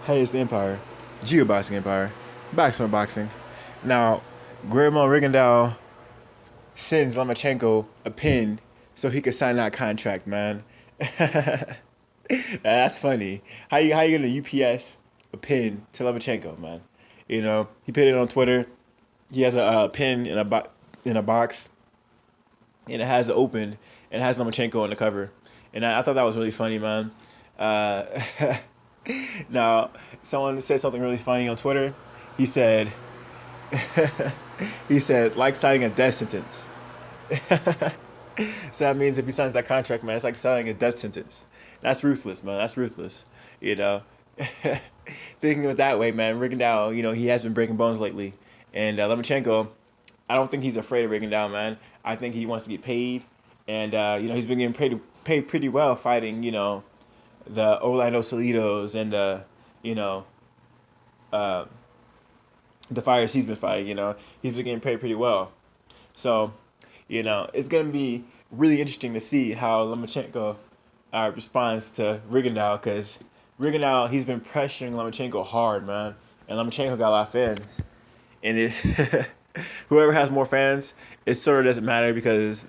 Hey, it's the Empire, Geoboxing Empire, Backsmart Boxing. Now, Guillermo Rigondeaux sends Lomachenko a pin so he could sign that contract, man. That's funny. How you gonna UPS a pin to Lomachenko, man? You know, he put it on Twitter. He has a pin in a box, and it has it open, and it has Lomachenko on the cover. And I thought that was really funny, man. Uh, Now, someone said something really funny on Twitter. He said, he said, like signing a death sentence. So that means if he signs that contract, man, it's like signing a death sentence. That's ruthless, man. That's ruthless. You know, thinking of it that way, man. Rigondeaux, he has been breaking bones lately, and Lomachenko, I don't think he's afraid of Rigondeaux, man. I think he wants to get paid, and he's been getting paid pretty well fighting, the Orlando Solitos and you know, uh, the fighters he's been fighting. He's been getting paid pretty well. So, it's gonna be really interesting to see how Lomachenko responds to Rigondeaux because Rigondeaux he's been pressuring Lomachenko hard, man, and Lomachenko got a lot of fans, and whoever has more fans, it sort of doesn't matter because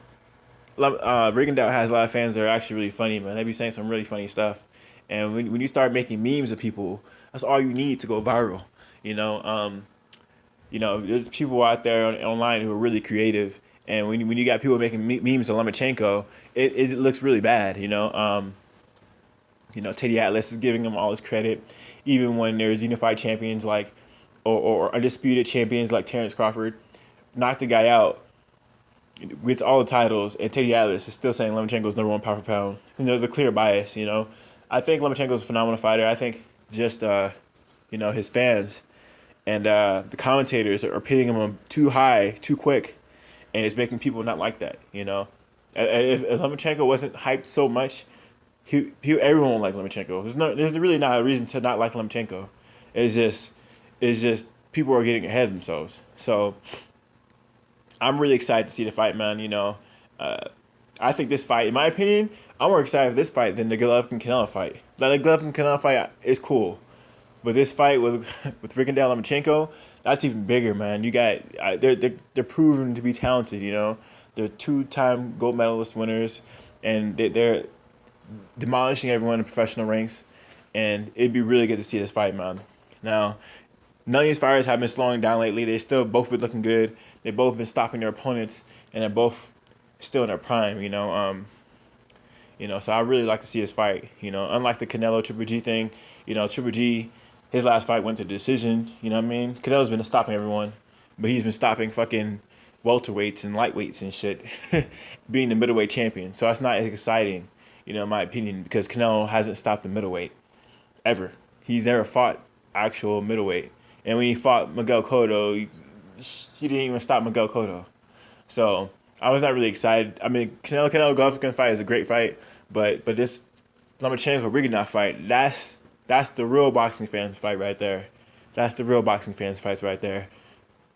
Rigondeaux has a lot of fans that are actually really funny, man. They be saying some really funny stuff. And when you start making memes of people, that's all you need to go viral. You know, um, there's people out there online who are really creative. And when you got people making memes of Lomachenko, it looks really bad. Teddy Atlas is giving him all his credit, even when there's unified champions like, or undisputed champions like Terrence Crawford, knocked the guy out, gets all the titles, and Teddy Atlas is still saying Lomachenko's number one pound for pound. The clear bias. I think Lomachenko's a phenomenal fighter. I think just his fans and the commentators are pitting him too high, too quick, and it's making people not like that. If Lomachenko wasn't hyped so much, everyone would like Lomachenko. There's really not a reason to not like Lomachenko. It's just people are getting ahead of themselves. So I'm really excited to see the fight, man. I think this fight, in my opinion, I'm more excited for this fight than the Golovkin Canelo fight. Like the Golovkin Canelo fight is cool, but this fight with with Rigondeaux Lomachenko, that's even bigger, man. You got they're proven to be talented. They're two-time gold medalist winners, and they're demolishing everyone in professional ranks. And it'd be really good to see this fight, man. Now, none of these fighters have been slowing down lately. They still both been looking good. They both been stopping their opponents, and they're both still in their prime. So I really like to see this fight. Unlike the Canelo Triple G thing, Triple G, his last fight went to decision. You know what I mean? Canelo's been stopping everyone, but he's been stopping fucking welterweights and lightweights and shit, being the middleweight champion. So that's not as exciting, in my opinion, because Canelo hasn't stopped the middleweight ever. He's never fought actual middleweight. And when he fought Miguel Cotto, he didn't even stop Miguel Cotto. So I was not really excited. I mean, Canelo Golovkin fight is a great fight, but this Lomachenko Rigondeaux fight, that's the real boxing fans fight right there. That's the real boxing fans fights right there.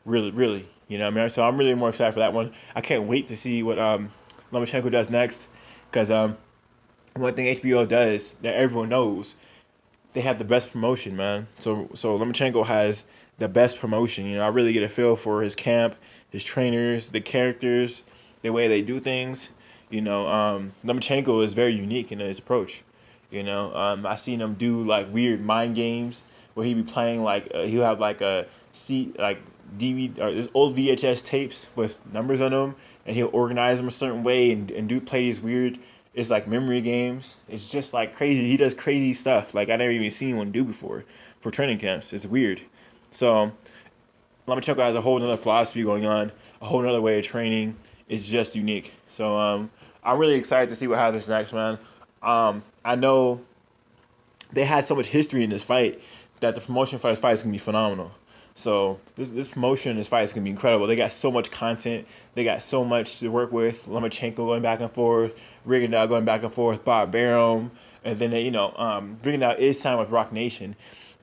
Really, really. What I mean? So I'm really more excited for that one. I can't wait to see what Lomachenko does next, because one thing HBO does that everyone knows, they have the best promotion, man. So Lomachenko has the best promotion. I really get a feel for his camp, his trainers, the characters, the way they do things. Lomachenko is very unique in his approach. I seen him do like weird mind games where he be playing like he'll have like a C like DVD or this old VHS tapes with numbers on them, and he'll organize them a certain way and do play these weird. It's like memory games. It's just like crazy. He does crazy stuff like I never even seen one do before for training camps. It's weird. So Lomachenko has a whole nother philosophy going on, a whole nother way of training. It's just unique. So I'm really excited to see what happens next, man. I know they had so much history in this fight that the promotion for this fight is gonna be phenomenal. So this promotion, this fight is gonna be incredible. They got so much content. They got so much to work with. Lomachenko going back and forth, Rigondeaux going back and forth, Bob Barum, and then Rigondeaux is signed with Rock Nation,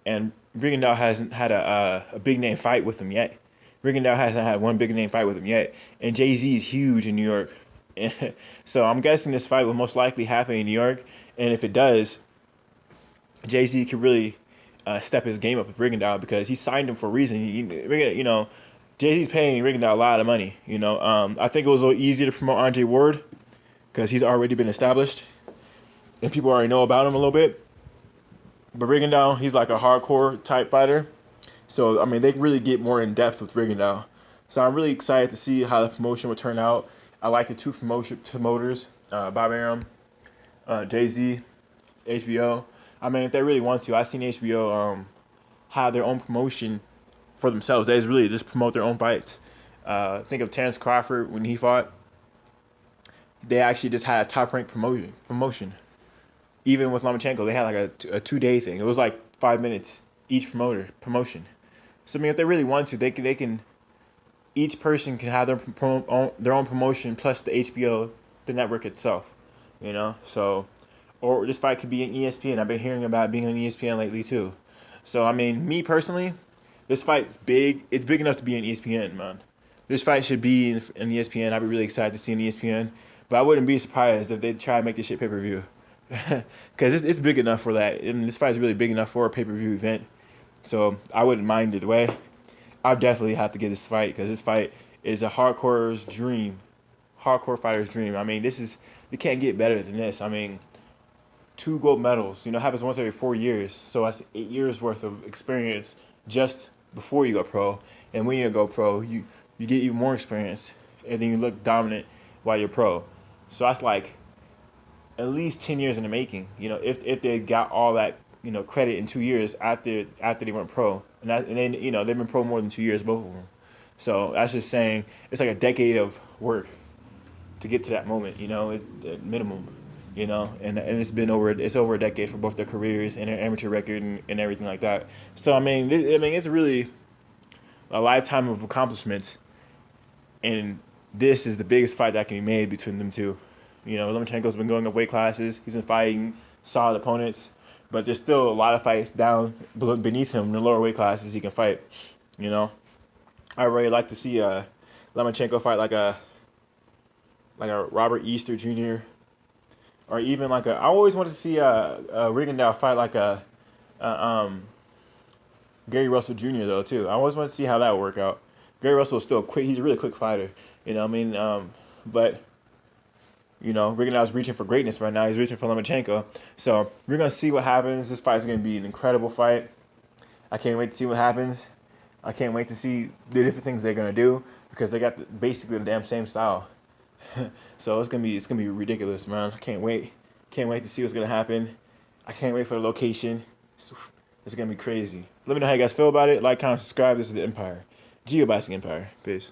and Rigondeaux hasn't had a big name fight with him yet. Rigondeaux hasn't had one big name fight with him yet, and Jay-Z is huge in New York. So I'm guessing this fight will most likely happen in New York, and if it does, Jay-Z could really step his game up with Rigondeaux because he signed him for a reason. Jay-Z's paying Rigondeaux a lot of money. I think it was a little easier to promote Andre Ward because he's already been established and people already know about him a little bit. But Rigondeaux, he's like a hardcore type fighter. So, I mean, they really get more in depth with Rigondeaux. So I'm really excited to see how the promotion would turn out. I like the two promoters, Bob Arum, Jay-Z, HBO. I mean, if they really want to, I've seen HBO have their own promotion for themselves. They really just promote their own fights. Think of Terrence Crawford when he fought. They actually just had a top-ranked promotion. Even with Lomachenko, they had like a 2-day thing. It was like 5 minutes each promotion. So I mean, if they really want to, they can. Each person can have their own promotion plus the HBO, the network itself. So, or this fight could be on ESPN. I've been hearing about it being on ESPN lately too. So I mean, me personally, this fight's big. It's big enough to be on ESPN, man. This fight should be in ESPN. I'd be really excited to see on ESPN. But I wouldn't be surprised if they try to make this shit pay-per-view. Because it's big enough for that. And this fight's really big enough for a pay-per-view event. So I wouldn't mind either way. I definitely have to get this fight because this fight is a hardcore fighter's dream. I mean, you can't get better than this. I mean, 2 gold medals, happens once every 4 years. So that's 8 years worth of experience just before you go pro. And when you go pro, you get even more experience. And then you look dominant while you're pro. So that's like at least 10 years in the making. If they got all that, credit in 2 years after they went pro. And then, they've been pro more than 2 years, both of them. So that's just saying it's like a decade of work to get to that moment, it's the minimum, and it's been over a decade for both their careers and their amateur record and everything like that. So, I mean, it's really a lifetime of accomplishments. And this is the biggest fight that can be made between them two. Lomachenko's been going up weight classes. He's been fighting solid opponents. But there's still a lot of fights down beneath him in the lower weight classes he can fight. I really like to see Lomachenko fight like a Robert Easter Jr. Or even I always want to see a Rigondeaux fight like a Gary Russell Jr. though too. I always want to see how that would work out. Gary Russell is still quick. He's a really quick fighter. But Rigondeaux's reaching for greatness right now. He's reaching for Lomachenko. So we're going to see what happens. This fight's going to be an incredible fight. I can't wait to see what happens. I can't wait to see the different things they're going to do because they got basically the damn same style. So it's going to be ridiculous, man. I can't wait. Can't wait to see what's going to happen. I can't wait for the location. It's going to be crazy. Let me know how you guys feel about it. Like, comment, subscribe. This is The Empire. Boxing Empire. Peace.